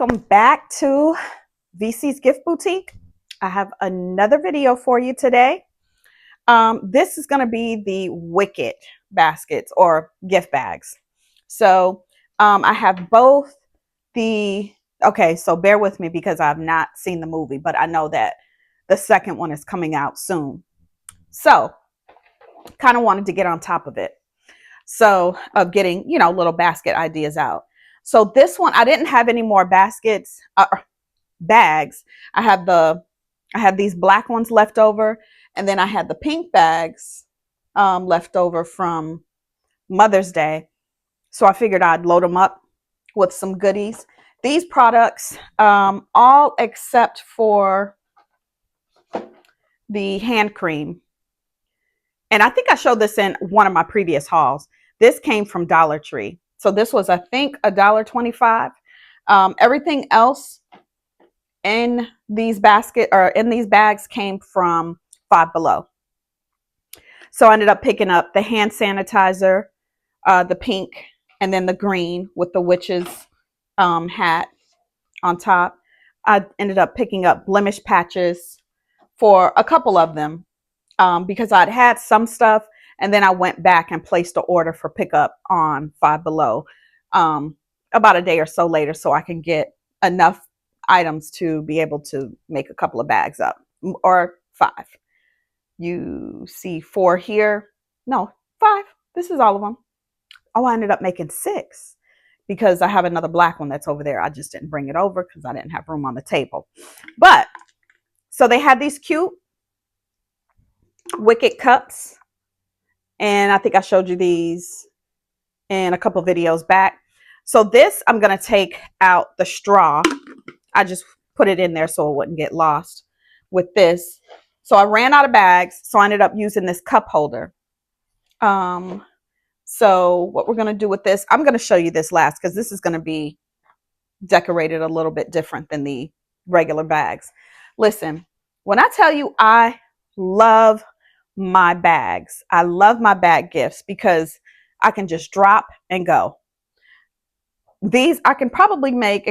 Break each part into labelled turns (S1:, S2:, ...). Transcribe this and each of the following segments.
S1: Welcome back to VC's Gift Boutique. I have another video for you today. This is going to be the Wicked baskets or gift bags. So I have both so bear with me because I've not seen the movie, but I know that the second one is coming out soon. So kind of wanted to get on top of it. So of getting, little basket ideas out. So this one, I didn't have any more baskets, bags. I had these black ones left over, and then I had the pink bags left over from Mother's Day. So I figured I'd load them up with some goodies. These products, all except for the hand cream. And I think I showed this in one of my previous hauls. This came from Dollar Tree. So this was, I think, $1.25. Everything else in these bags came from Five Below. So I ended up picking up the hand sanitizer, the pink, and then the green with the witch's hat on top. I ended up picking up blemish patches for a couple of them because I'd had some stuff. And then I went back and placed an order for pickup on Five Below about a day or so later so I can get enough items to be able to make a couple of bags up, or 5. You see 4 here. No, 5. This is all of them. Oh, I ended up making 6 because I have another black one that's over there. I just didn't bring it over because I didn't have room on the table. But so they had these cute Wicked cups. And I think I showed you these in a couple videos back. So this, I'm going to take out the straw. I just put it in there so it wouldn't get lost with this. So I ran out of bags. So I ended up using this cup holder. So what we're going to do with this, I'm going to show you this last because this is going to be decorated a little bit different than the regular bags. Listen, when I tell you I love my bags. I love my bag gifts because I can just drop and go. These I can probably make,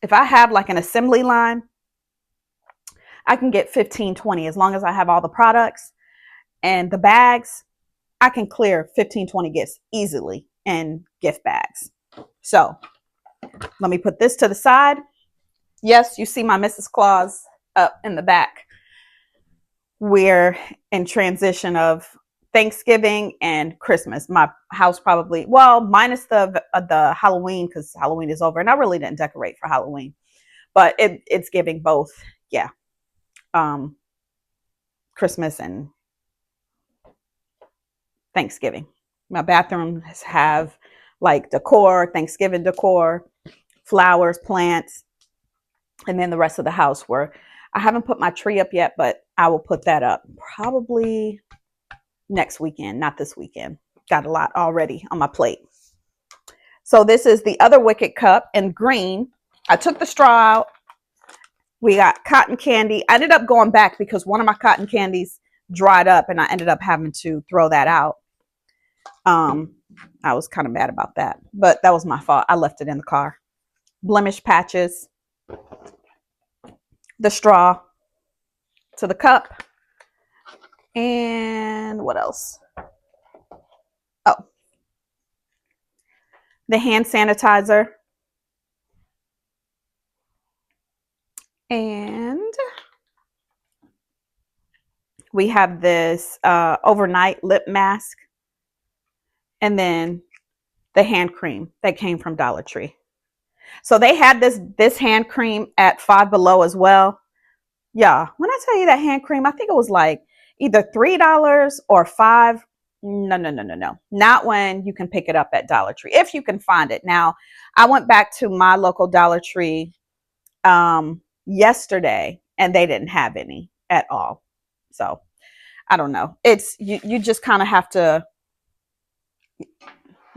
S1: if I have like an assembly line, I can get 15, 20 as long as I have all the products and the bags. I can clear 15, 20 gifts easily in gift bags. So let me put this to the side. Yes, you see my Mrs. Claus up in the back. We're in transition of Thanksgiving and Christmas. My house probably, well, minus the Halloween because Halloween is over, and I really didn't decorate for Halloween, but it's giving both, yeah, Christmas and Thanksgiving. My bathrooms have like decor, Thanksgiving decor, flowers, plants, and then the rest of the house where I haven't put my tree up yet, but I will put that up probably next weekend, not this weekend. Got a lot already on my plate. So this is the other Wicked cup in green. I took the straw out. We got cotton candy. I ended up going back because one of my cotton candies dried up and I ended up having to throw that out. I was kind of mad about that, but that was my fault. I left it in the car. Blemish patches. The straw to the cup. And what else? Oh, the hand sanitizer. And we have this overnight lip mask. And then the hand cream that came from Dollar Tree. So they had this hand cream at Five Below as well. Yeah, when I tell you that hand cream, I think it was like either $3 or $5. No. Not when you can pick it up at Dollar Tree, if you can find it. Now, I went back to my local Dollar Tree yesterday, and they didn't have any at all. So, I don't know. It's you just kind of have to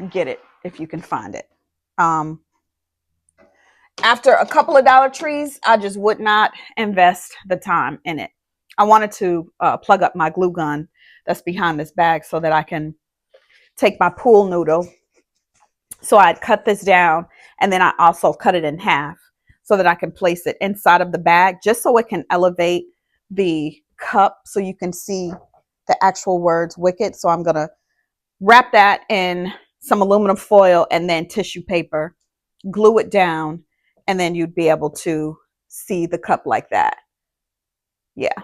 S1: get it if you can find it. After a couple of Dollar Trees, I just would not invest the time in it. I wanted to plug up my glue gun that's behind this bag so that I can take my pool noodle, So I'd cut this down, and then I also cut it in half so that I can place it inside of the bag, just so it can elevate the cup so you can see the actual words Wicked. So I'm going to wrap that in some aluminum foil and then tissue paper, glue it down, and then you'd be able to see the cup like that. Yeah.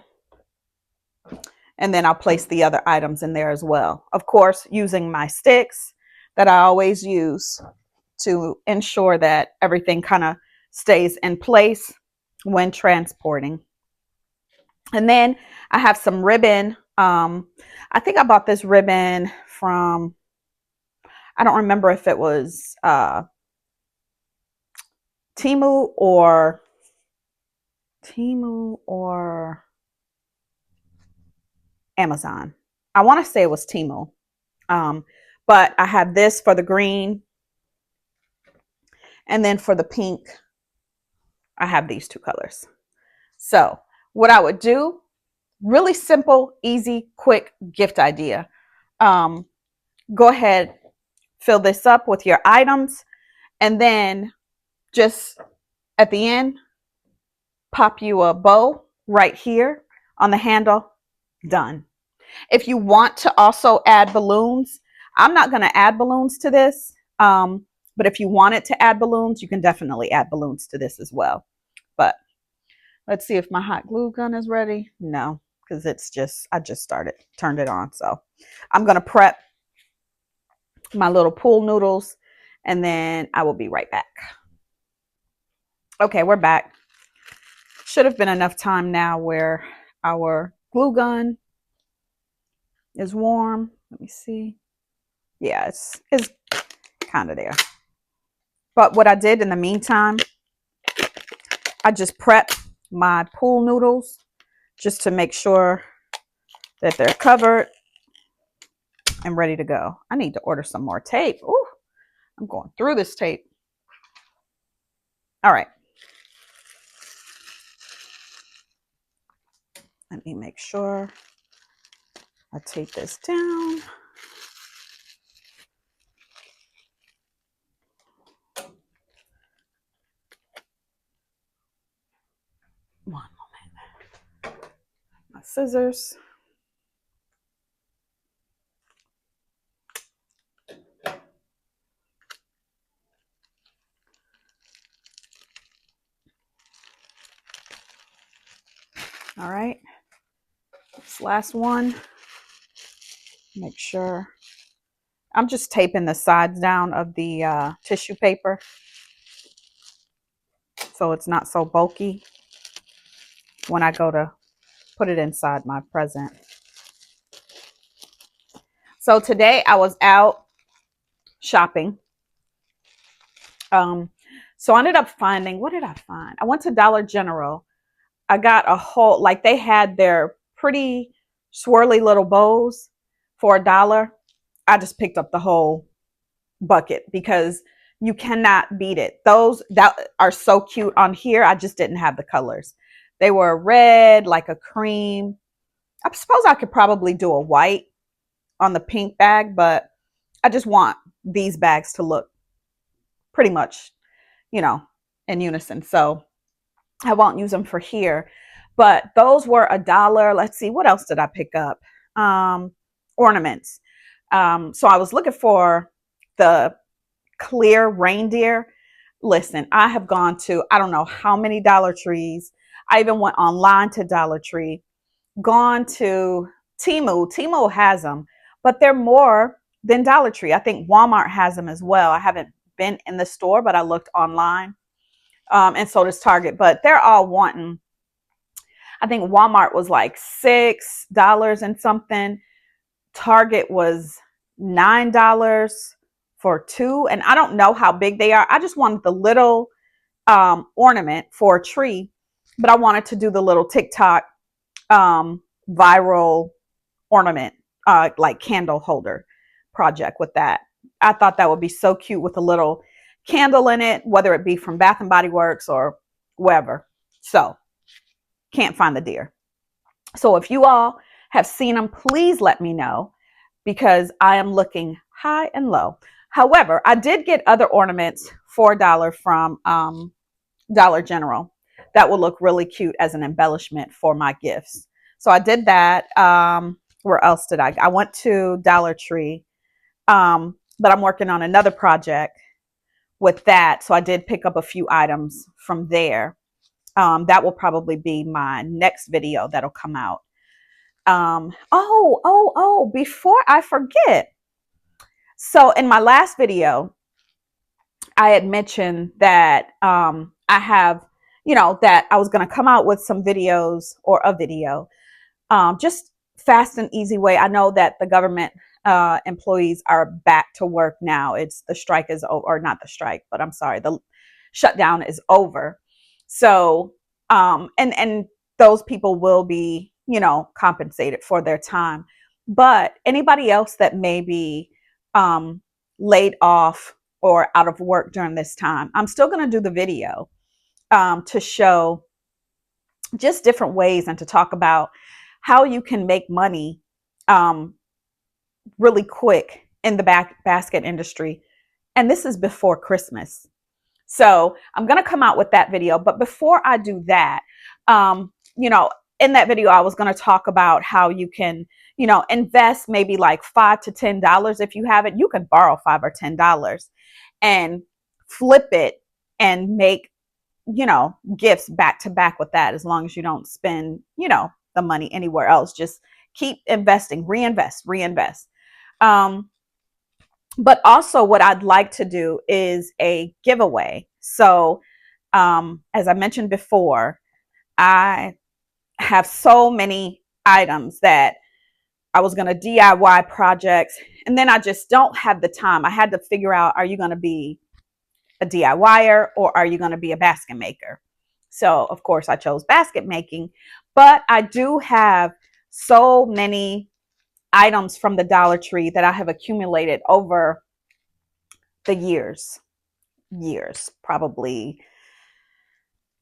S1: And then I'll place the other items in there as well. Of course, using my sticks that I always use to ensure that everything kind of stays in place when transporting. And then I have some ribbon. I think I bought this ribbon from, I don't remember if it was Temu or Amazon. I want to say it was Temu. But I have this for the green. And then for the pink, I have these two colors. So what I would do, really simple, easy, quick gift idea. Go ahead, fill this up with your items, and then just at the end, pop you a bow right here on the handle. Done. If you want to also add balloons, I'm not going to add balloons to this, but if you wanted to add balloons, you can definitely add balloons to this as well. But let's see if my hot glue gun is ready. No, because I just turned it on. So I'm going to prep my little pool noodles, and then I will be right back. Okay, we're back. Should have been enough time now where our glue gun is warm. Let me see. Yeah, it's kind of there. But what I did in the meantime, I just prepped my pool noodles just to make sure that they're covered and ready to go. I need to order some more tape. Ooh, I'm going through this tape. All right. Let me make sure I tape this down. One moment. My scissors. All right. This last one. Make sure. I'm just taping the sides down of the tissue paper so it's not so bulky when I go to put it inside my present. So today I was out shopping. So I ended up finding, what did I find? I went to Dollar General. I got a whole, like they had their pretty swirly little bows for $1. I just picked up the whole bucket because you cannot beat it. Those that are so cute on here, I just didn't have the colors. They were red, like a cream. I suppose I could probably do a white on the pink bag, but I just want these bags to look pretty much, in unison. So I won't use them for here, but those were $1. Let's see, what else did I pick up? Ornaments. So I was looking for the clear reindeer. Listen, I have gone to, I don't know how many Dollar Trees. I even went online to Dollar Tree, gone to Temu. Temu has them, but they're more than Dollar Tree. I think Walmart has them as well. I haven't been in the store, but I looked online. And so does Target, but they're all wanting, I think Walmart was like $6 and something. Target was $9 for two. And I don't know how big they are. I just wanted the little ornament for a tree, but I wanted to do the little TikTok viral ornament, like candle holder project with that. I thought that would be so cute with a little candle in it, whether it be from Bath and Body Works or wherever. So can't find the deer. So if you all have seen them, please let me know because I am looking high and low. However, I did get other ornaments for $1 from Dollar General that will look really cute as an embellishment for my gifts. So I did that. Where else did I went to Dollar Tree. But I'm working on another project with that. So I did pick up a few items from there. That will probably be my next video that'll come out. Before I forget. So in my last video, I had mentioned that I have, that I was going to come out with some videos or a video, just fast and easy way. I know that the government employees are back to work now. It's the strike is over, or not the strike, but I'm sorry, the shutdown is over. So, and those people will be, compensated for their time. But anybody else that may be laid off or out of work during this time, I'm still going to do the video to show just different ways and to talk about how you can make money really quick in the basket industry. And this is before Christmas. So I'm going to come out with that video. But before I do that, in that video, I was going to talk about how you can, invest maybe like $5 to $10 if you have it. You can borrow $5 or $10 and flip it and make, gifts back to back with that, as long as you don't spend, the money anywhere else. Just keep investing, reinvest. But also what I'd like to do is a giveaway. So as I mentioned before, I have so many items that I was going to DIY projects, and then I just don't have the time. I had to figure out, are you going to be a DIYer or are you going to be a basket maker? So of course I chose basket making, but I do have so many items from the Dollar Tree that I have accumulated over the years, probably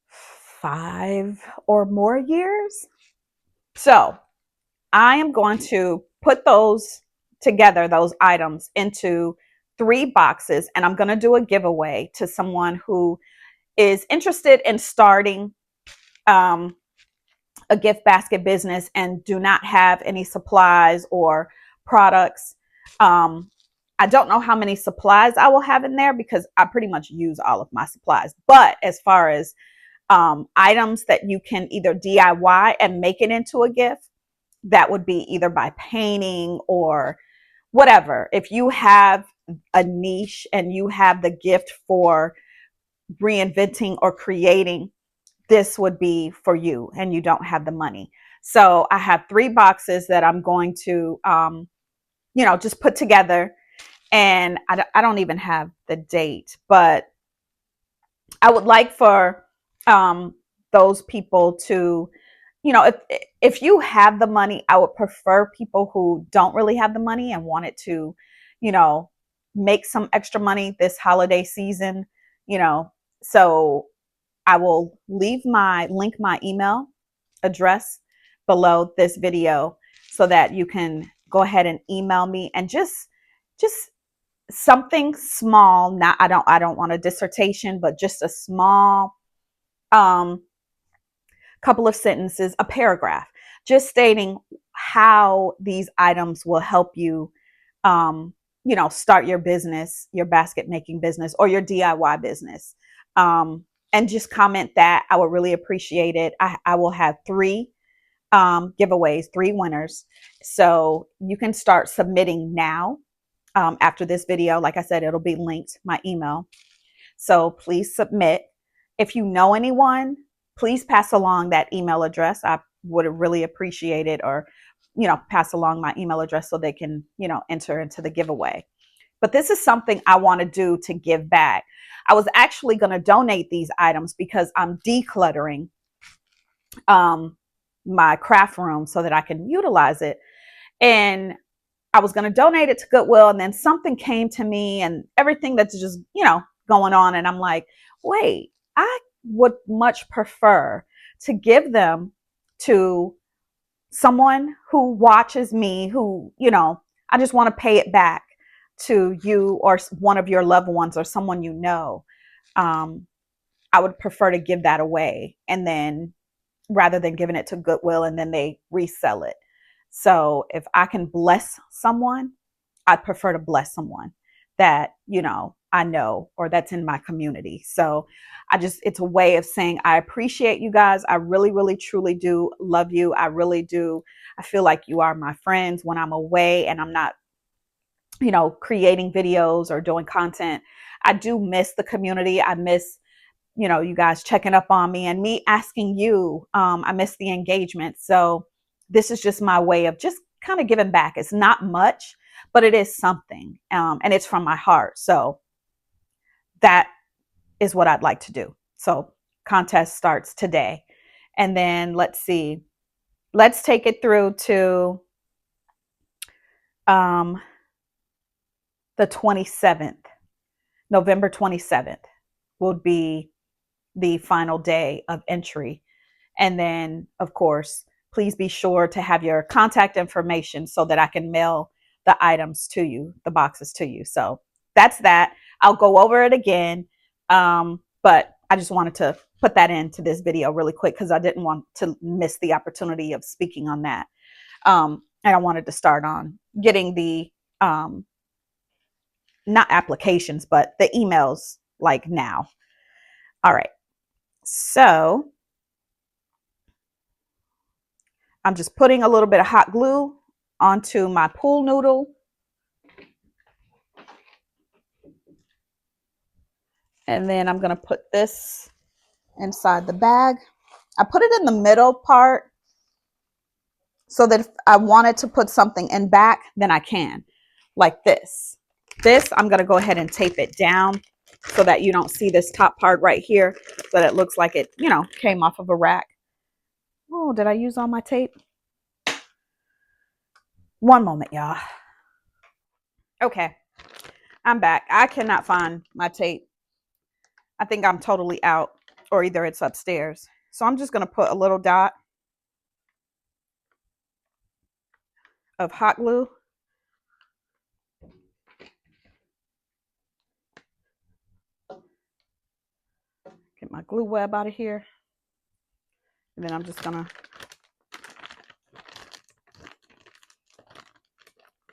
S1: 5 or more years. So I am going to put those together, those items, into 3 boxes, and I'm going to do a giveaway to someone who is interested in starting a gift basket business and do not have any supplies or products. I don't know how many supplies I will have in there because I pretty much use all of my supplies. But as far as items that you can either DIY and make it into a gift, that would be either by painting or whatever. If you have a niche and you have the gift for reinventing or creating, this would be for you and you don't have the money. So I have 3 boxes that I'm going to, just put together. And I don't even have the date, but I would like for those people to, if you have the money, I would prefer people who don't really have the money and wanted to, make some extra money this holiday season, so I will link my email address below this video so that you can go ahead and email me and just something small. Not, I don't want a dissertation, but just a small couple of sentences, a paragraph, just stating how these items will help you, start your business, your basket making business, or your DIY business. And just comment that. I would really appreciate it. I will have 3 giveaways, 3 winners. So you can start submitting now. After this video, like I said, it'll be linked, my email. So please submit. If you know anyone, please pass along that email address. I would really appreciate it, or, pass along my email address so they can, enter into the giveaway. But this is something I want to do to give back. I was actually going to donate these items because I'm decluttering my craft room so that I can utilize it. And I was going to donate it to Goodwill, and then something came to me and everything that's just, going on. And I'm like, wait, I would much prefer to give them to someone who watches me, who, I just want to pay it back to you or one of your loved ones or someone you know, I would prefer to give that away, and then rather than giving it to Goodwill and then they resell it. So if I can bless someone, I'd prefer to bless someone that, I know or that's in my community. So it's a way of saying, I appreciate you guys. I really, really, truly do love you. I really do. I feel like you are my friends when I'm away and I'm not, creating videos or doing content. I do miss the community. I miss, you guys checking up on me and me asking you. I miss the engagement. So this is just my way of just kind of giving back. It's not much, but it is something. And it's from my heart. So that is what I'd like to do. So contest starts today. And then let's see. Let's take it through to the 27th. November 27th will be the final day of entry. And then, of course, please be sure to have your contact information so that I can mail the items to you, the boxes to you. So that's that. I'll go over it again. But I just wanted to put that into this video really quick because I didn't want to miss the opportunity of speaking on that. And I wanted to start on getting the, not applications, but the emails like now. All right. So I'm just putting a little bit of hot glue onto my pool noodle. And then I'm going to put this inside the bag. I put it in the middle part so that if I wanted to put something in back, then I can, like this. This, I'm going to go ahead and tape it down so that you don't see this top part right here, so that it looks like it, came off of a rack. Oh, did I use all my tape? One moment, y'all. Okay, I'm back. I cannot find my tape. I think I'm totally out, or either it's upstairs. So I'm just going to put a little dot of hot glue. Get my glue web out of here. And then I'm just going to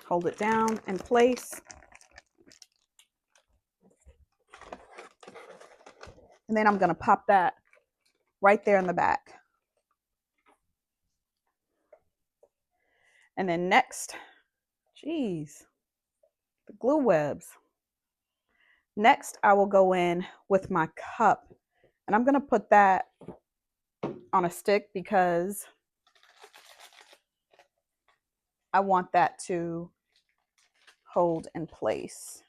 S1: hold it down in place. And then I'm going to pop that right there in the back. And then next, geez, the glue webs. Next, I will go in with my cup. And I'm going to put that on a stick because I want that to hold in place.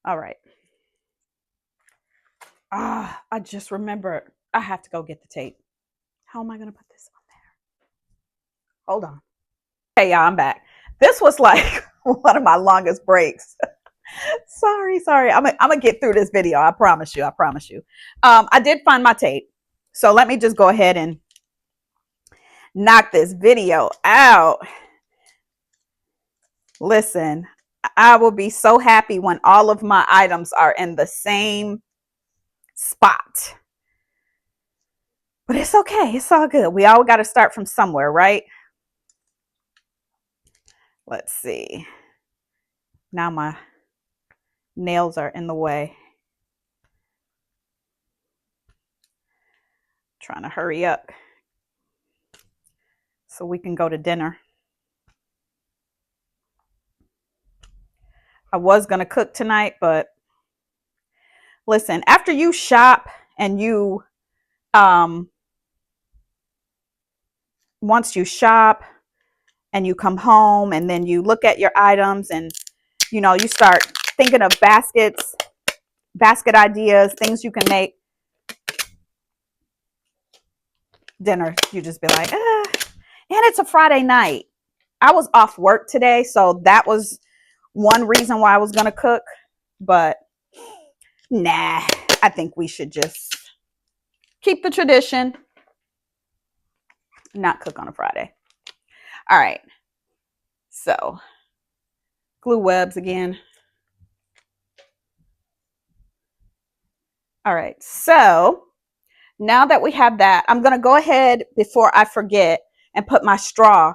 S1: All right. I just remembered I have to go get the tape. How am I going to put this on there? Hold on. Hey, y'all, I'm back. This was like one of my longest breaks. sorry. I'm gonna get through this video. I promise you. I did find my tape. So let me just go ahead and knock this video out. Listen, I will be so happy when all of my items are in the same spot. But it's okay. It's all good. We all got to start from somewhere, right? Let's see. Now my nails are in the way. Trying to hurry up so we can go to dinner. I was going to cook tonight, but listen, after you shop and you, once you shop and you come home and then you look at your items and, you start thinking of basket ideas, things you can make. Dinner, you just be like, and it's a Friday night. I was off work today, so that was one reason why I was going to cook, but nah, I think we should just keep the tradition. Not cook on a Friday. All right. So glue webs again. All right. So now that we have that, I'm going to go ahead before I forget and put my straw.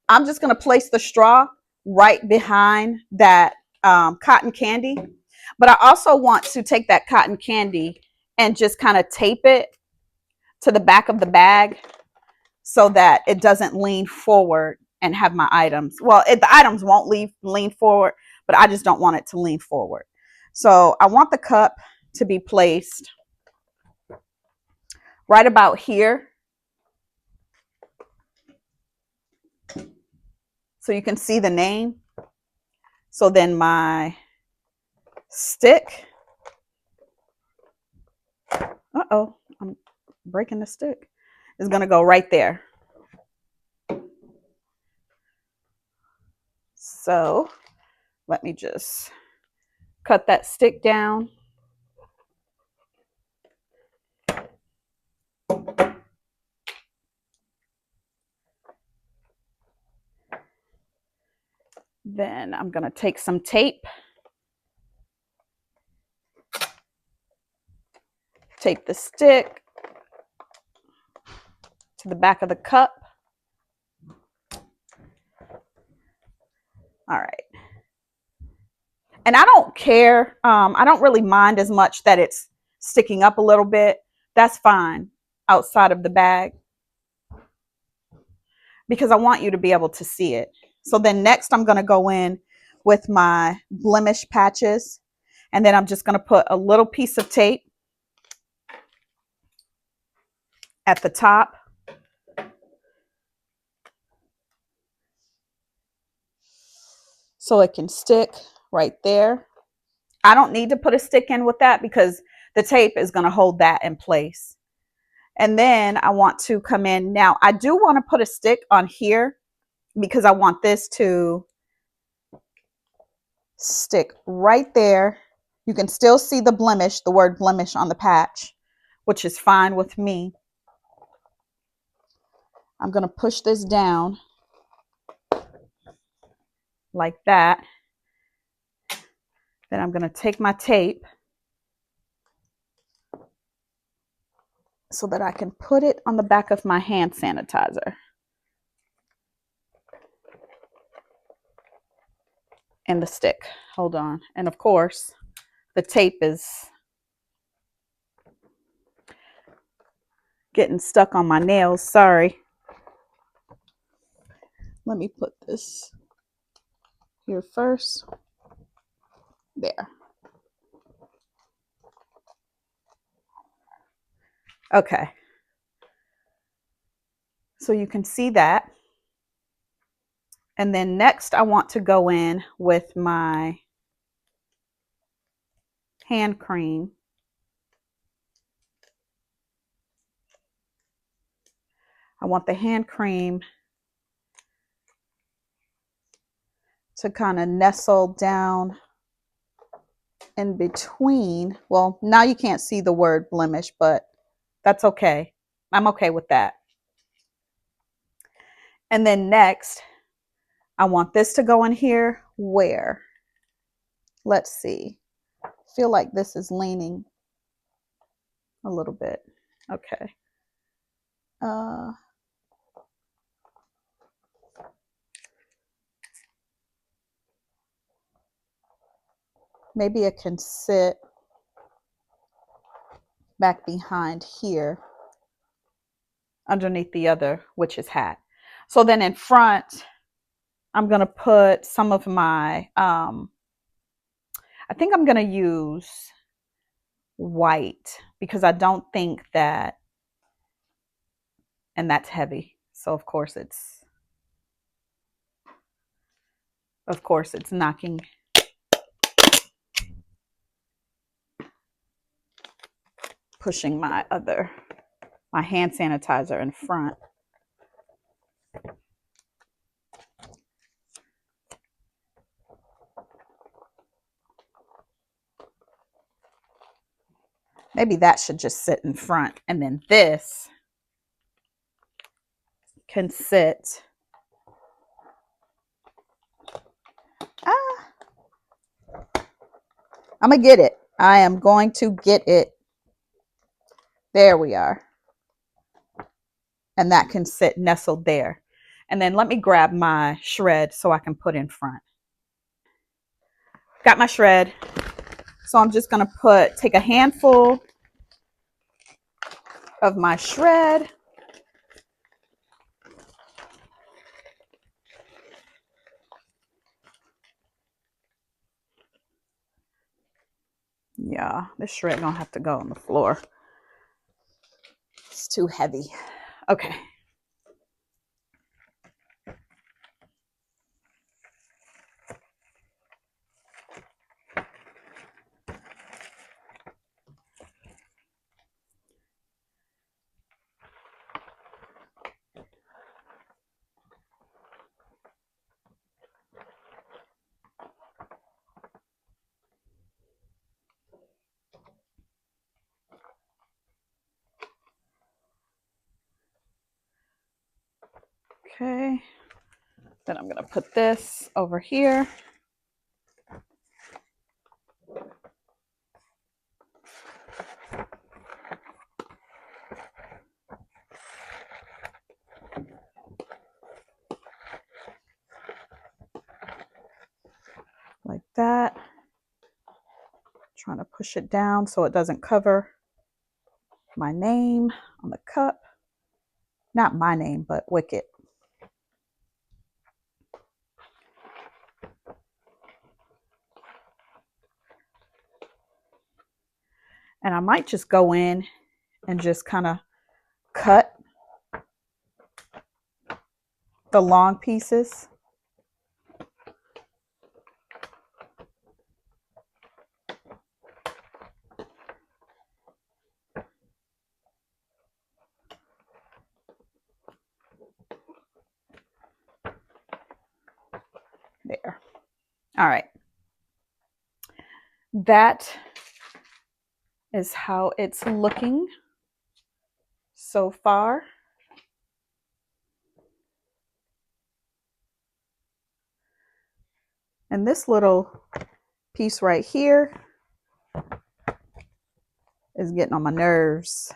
S1: I'm just going to place the straw right behind that cotton candy. But I also want to take that cotton candy and just kind of tape it to the back of the bag so that it doesn't lean forward and have my items. Well, the items won't lean forward, but I just don't want it to lean forward. So I want the cup to be placed right about here. So you can see the name. So then my stick. Uh-oh, I'm breaking the stick. Is going to go right there. So let me just cut that stick down. Then I'm going to take some tape. Tape the stick to the back of the cup. All right. And I don't care. I don't really mind as much that it's sticking up a little bit. That's fine outside of the bag because I want you to be able to see it. So then next I'm going to go in with my blemish patches, and then I'm just going to put a little piece of tape at the top. So it can stick right there. I don't need to put a stick in with that because the tape is going to hold that in place. And then I want to come in. Now, I do want to put a stick on here because I want this to stick right there. You can still see the blemish, the word blemish on the patch, which is fine with me. I'm going to push this down like that. Then I'm going to take my tape so that I can put it on the back of my hand sanitizer. And the stick. Hold on. And of course, the tape is getting stuck on my nails. Sorry. Let me put this here first. There. Okay. So you can see that. And then next I want to go in with my hand cream. I want the hand cream to kind of nestle down in between. Well, now you can't see the word blemish, but that's okay. I'm okay with that. And then next, I want this to go in here where? Let's see. I feel like this is leaning a little bit. Okay. Maybe it can sit back behind here underneath the other witch's hat. So then in front, I'm going to put some of my, I think I'm going to use white because I don't think that, and that's heavy. So of course it's knocking. Pushing my hand sanitizer in front. Maybe that should just sit in front, and then this can sit. I'm going to get it. I am going to get it. There we are. And that can sit nestled there. And then let me grab my shred so I can put in front. Got my shred. So I'm just going to take a handful of my shred. Yeah, this shred gonna have to go on the floor. It's too heavy. Okay. Okay. Then I'm gonna put this over here. Like that. Trying to push it down so it doesn't cover my name on the cup. Not my name, but Wicked. And I might just go in and just kind of cut the long pieces. There. All right. That is how it's looking so far. And this little piece right here is getting on my nerves.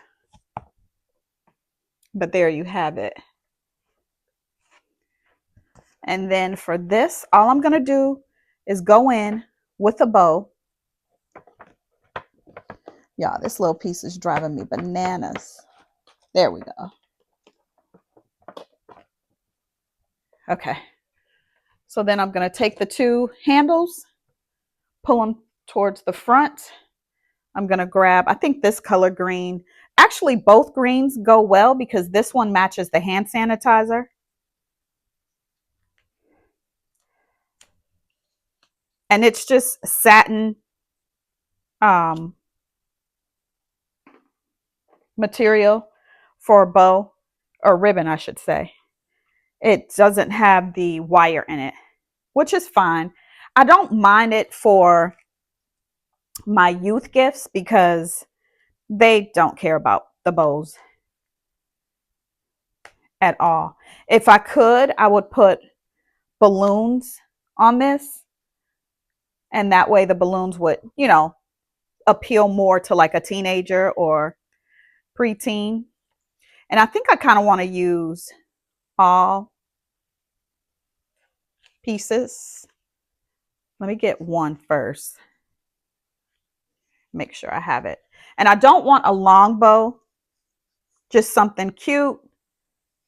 S1: But there you have it. And then for this, all I'm going to do is go in with a bow. Yeah, this little piece is driving me bananas. There we go. Okay. So then I'm going to take the two handles, pull them towards the front. I'm going to grab, I think this color green. Actually, both greens go well because this one matches the hand sanitizer. And it's just satin material for a bow, or ribbon, I should say. It doesn't have the wire in it, which is fine. I don't mind it for my youth gifts because they don't care about the bows at all. If I could, I would put balloons on this, and that way the balloons would, you know, appeal more to like a teenager or preteen. And I think I kind of want to use all pieces. Let me get one first. Make sure I have it. And I don't want a long bow, just something cute,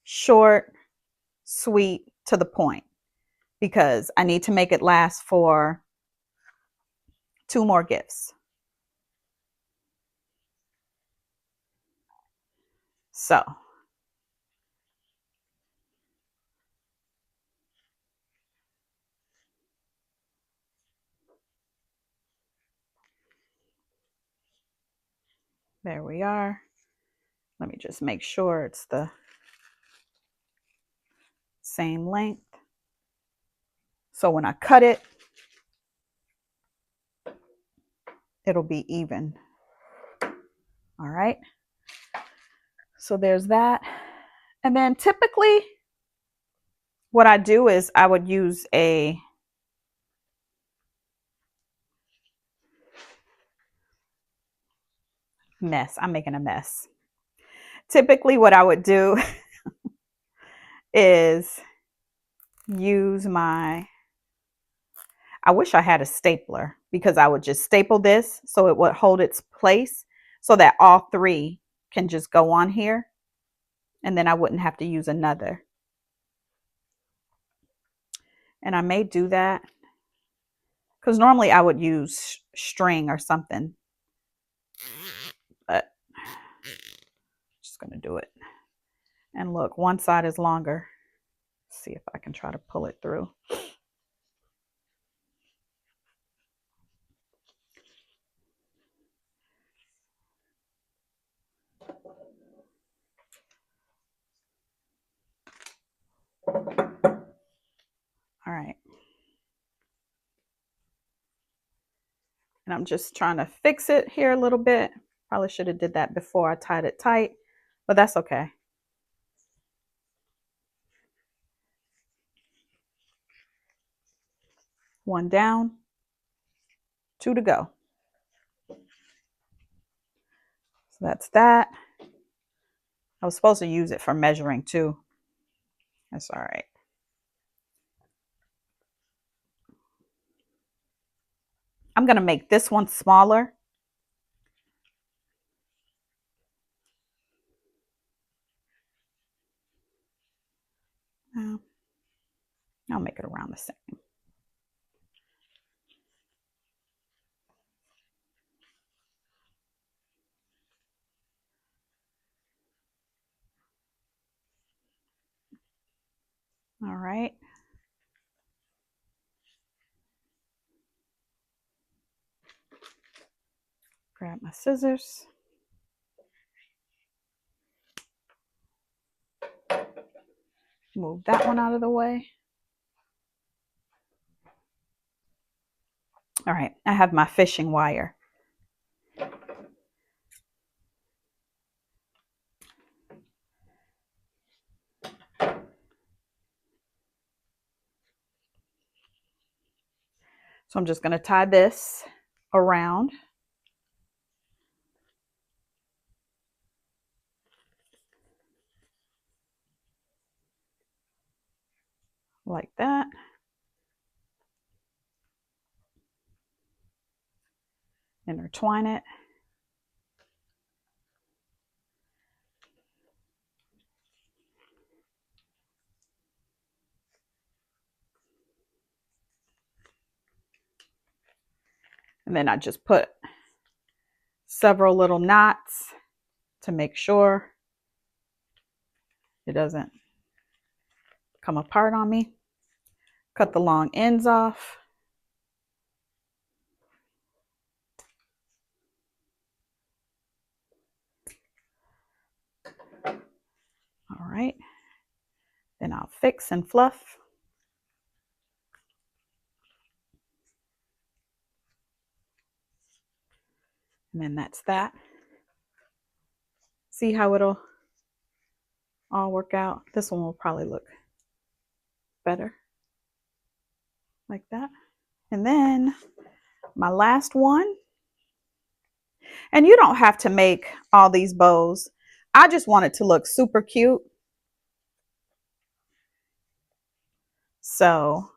S1: short, sweet, to the point, because I need to make it last for 2 more gifts. So there we are. Let me just make sure it's the same length. So when I cut it, it'll be even. All right. So there's that. And then typically what I do is I would use a mess. I'm making a mess. Typically, what I would do is use my, I wish I had a stapler because I would just staple this so it would hold its place so that all three can just go on here and then I wouldn't have to use another. And I may do that because normally I would use string or something, but I'm just going to do it. And look, one side is longer. Let's see if I can try to pull it through. All right. And I'm just trying to fix it here a little bit. Probably should have did that before I tied it tight, but that's okay. One down, two to go. So that's that. I was supposed to use it for measuring too. That's all right. I'm going to make this one smaller. I'll make it around the same. All right. Grab my scissors. Move that one out of the way. All right, I have my fishing wire. So I'm just going to tie this around. Like that. Intertwine it. And then I just put several little knots to make sure it doesn't come apart on me. Cut the long ends off. All right. Then I'll fix and fluff. And then that's that. See how it'll all work out? This one will probably look better. Like that. And then my last one. And you don't have to make all these bows. I just want it to look super cute. So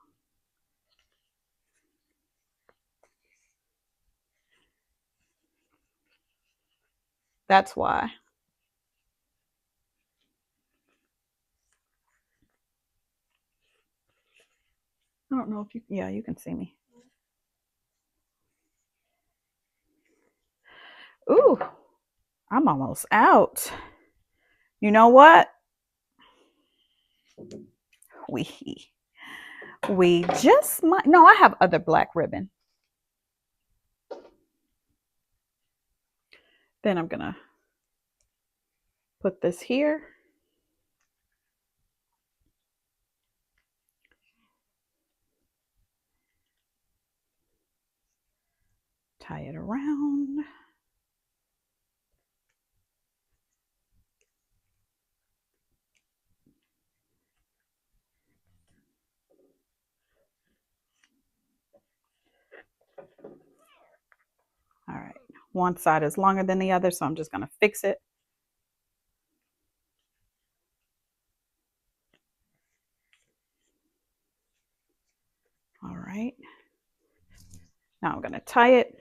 S1: that's why. I don't know if you, yeah, you can see me. Ooh, I'm almost out. You know what? We just might, no, I have other black ribbon. Then I'm gonna put this here. Tie it around. One side is longer than the other, so I'm just going to fix it. All right. Now I'm going to tie it.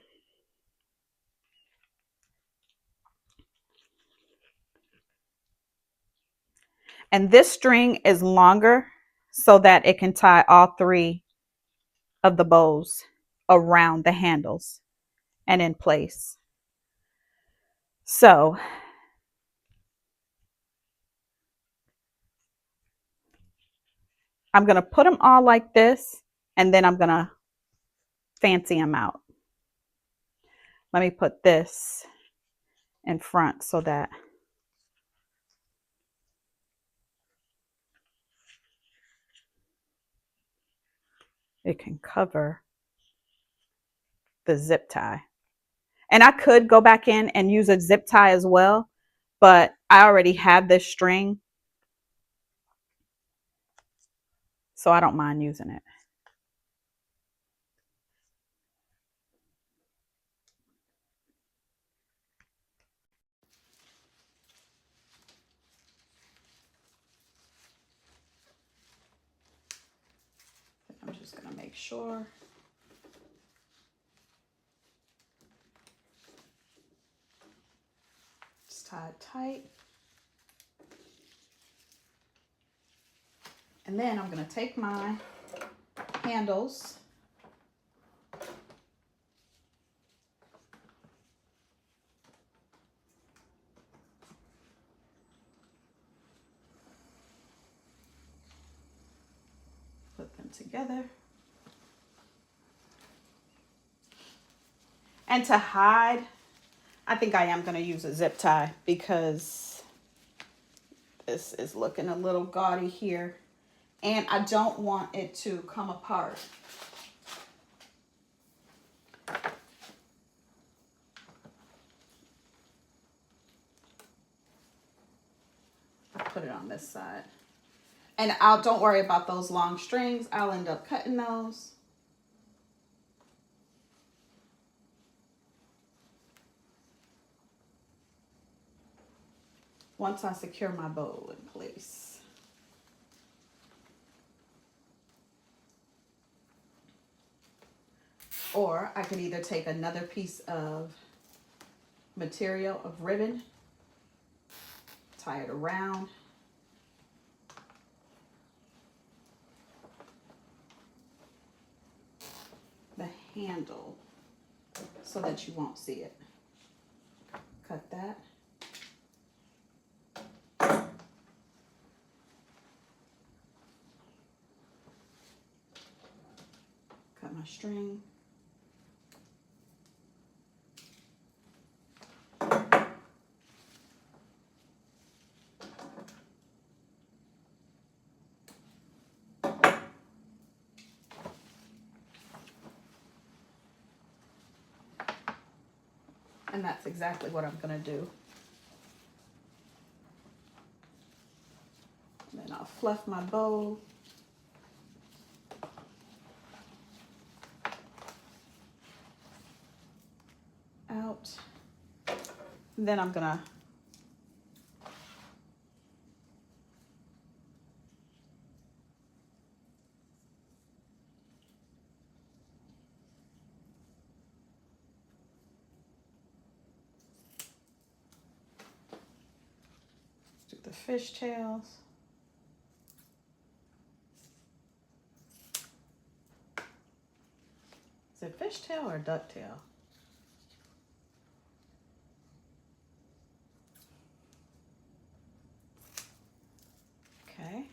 S1: And this string is longer so that it can tie all three of the bows around the handles and in place. So I'm going to put them all like this, and then I'm going to fancy them out. Let me put this in front so that it can cover the zip tie. And I could go back in and use a zip tie as well, but I already have this string, so I don't mind using it. I'm just going to make sure. Just tie it tight. And then I'm going to take my handles put them together. And to hide, I think I am going to use a zip tie because this is looking a little gaudy here. And I don't want it to come apart. I'll put it on this side. And don't worry about those long strings. I'll end up cutting those. Once I secure my bow in place. Or I could either take another piece of material, of ribbon, tie it around. The handle so that you won't see it. Cut that. Cut my string. And that's exactly what I'm going to do. And then I'll fluff my bow. Out. And then I'm going to do the fishtails. Is it fishtail or ducktail? Okay.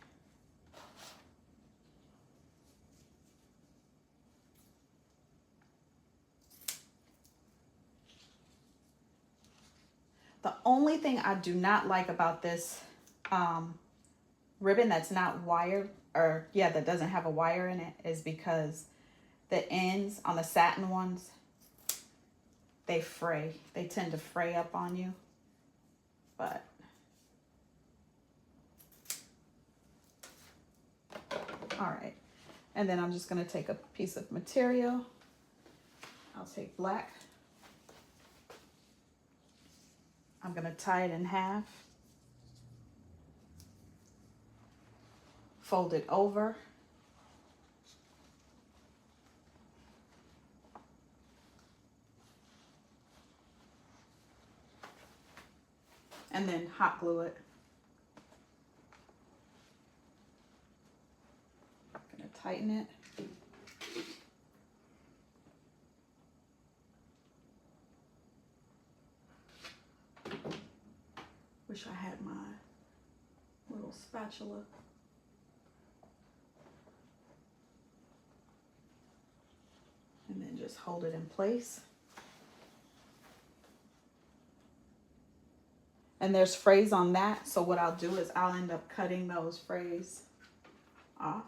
S1: The only thing I do not like about this ribbon that's not wired, or yeah, that doesn't have a wire in it, is because the ends on the satin ones, they fray. They tend to fray up on you. But all right. And then I'm just going to take a piece of material. I'll take black. I'm going to tie it in half, fold it over, and then hot glue it. I'm going to tighten it. Wish I had my little spatula. And then just hold it in place. And there's frays on that, so what I'll do is I'll end up cutting those frays off.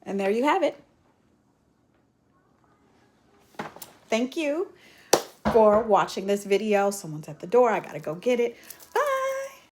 S1: And there you have it. Thank you for watching this video. Someone's at the door. I gotta go get it. Bye.